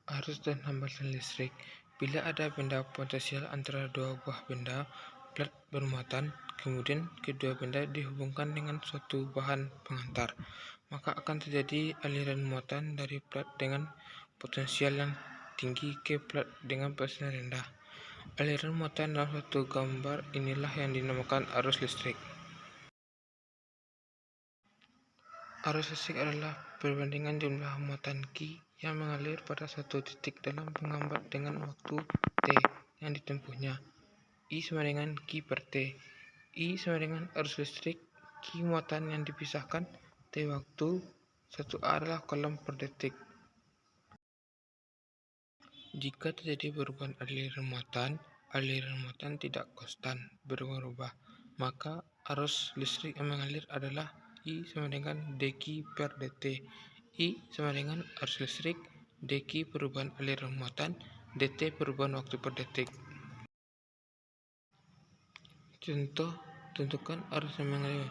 Arus dan hambatan listrik. Bila ada benda potensial antara dua buah benda plat bermuatan, kemudian kedua benda dihubungkan dengan suatu bahan pengantar, maka akan terjadi aliran muatan dari plat dengan potensial yang tinggi ke plat dengan potensial rendah. Aliran muatan dalam suatu gambar inilah yang dinamakan arus listrik. Arus listrik adalah perbandingan jumlah muatan Q yang mengalir pada suatu titik dalam penggambar dengan waktu T yang ditempuhnya. I sama dengan Q per T. I sama dengan arus listrik, Q muatan yang dipisahkan, T waktu, 1A adalah kolom per detik. Jika terjadi perubahan aliran muatan tidak konstan, berubah-ubah, maka arus listrik yang mengalir adalah I sama dengan dQ per dt. I sama dengan arus listrik, dQ perubahan aliran muatan, dt perubahan waktu per detik. Contoh, tentukan arus yang mengalir.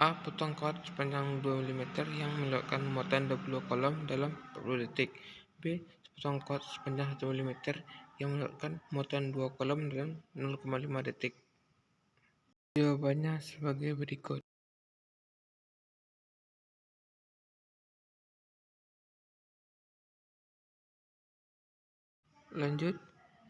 A. Potong kawat sepanjang 2 mm yang melewatkan muatan 20 kolom dalam 40 detik. B. Sepotong kawat sepanjang 1 mm yang melewatkan muatan 2 kolom dalam 0,5 detik. Jawabannya sebagai berikut. Lanjut,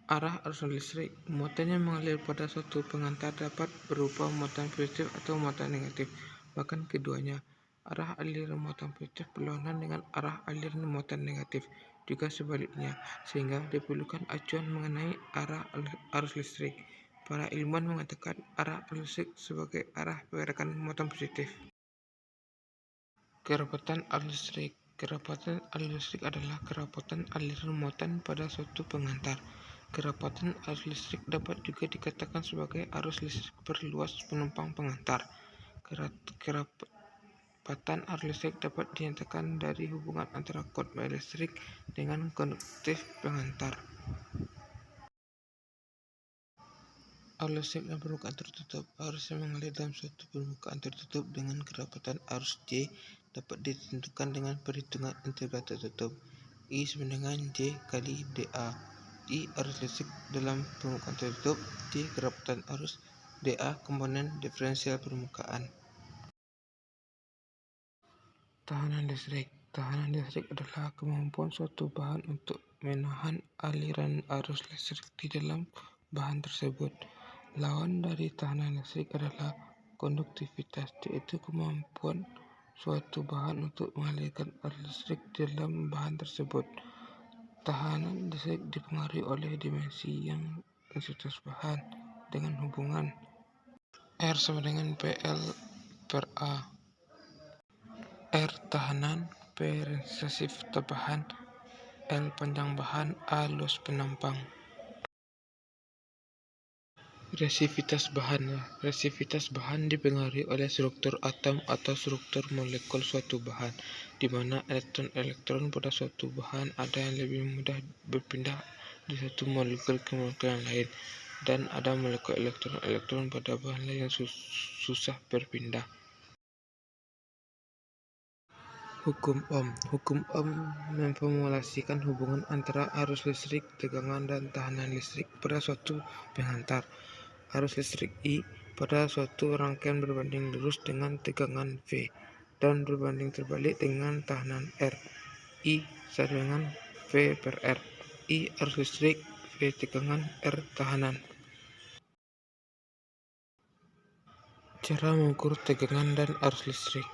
arah arus listrik. Muatan yang mengalir pada suatu pengantar dapat berupa muatan positif atau muatan negatif, bahkan keduanya. Arah aliran muatan positif berlawanan dengan arah aliran muatan negatif, juga sebaliknya, sehingga diperlukan acuan mengenai arah arus listrik. Para ilmuwan mengatakan arah arus listrik sebagai arah pergerakan muatan positif. Kerapatan arus listrik. Kerapatan arus listrik adalah kerapatan aliran muatan pada suatu pengantar. Kerapatan arus listrik dapat juga dikatakan sebagai arus listrik perluas penumpang pengantar. Kerapatan arus listrik dapat dinyatakan dari hubungan antara kuat listrik dengan konduktif pengantar. Arus listrik dalam permukaan tertutup. Arus yang mengalir dalam suatu permukaan tertutup dengan kerapatan arus J dapat ditentukan dengan perhitungan integral tertutup. I sama dengan J kali dA. I arus listrik dalam permukaan tertutup, J kerapatan arus, dA komponen diferensial permukaan. Tahanan listrik. Tahanan listrik adalah kemampuan suatu bahan untuk menahan aliran arus listrik di dalam bahan tersebut. Lawan dari tahanan listrik adalah konduktivitas, yaitu kemampuan suatu bahan untuk mengalirkan arus listrik di dalam bahan tersebut. Tahanan listrik dipengaruhi oleh dimensi yang densitas bahan dengan hubungan R sama dengan PL per A. R tahanan, P resistivitas bahan, L panjang bahan, A luas penampang. Resistivitas bahan dipengaruhi oleh struktur atom atau struktur molekul suatu bahan, di mana elektron-elektron pada suatu bahan ada yang lebih mudah berpindah dari satu molekul ke molekul yang lain, dan ada molekul elektron-elektron pada bahan lain yang susah berpindah. Hukum Ohm. Hukum Ohm memformulasikan hubungan antara arus listrik, tegangan, dan tahanan listrik pada suatu pengantar. Arus listrik I pada suatu rangkaian berbanding lurus dengan tegangan V dan berbanding terbalik dengan tahanan R. I sama dengan V per R. I arus listrik, V tegangan, R tahanan. Cara mengukur tegangan dan arus listrik.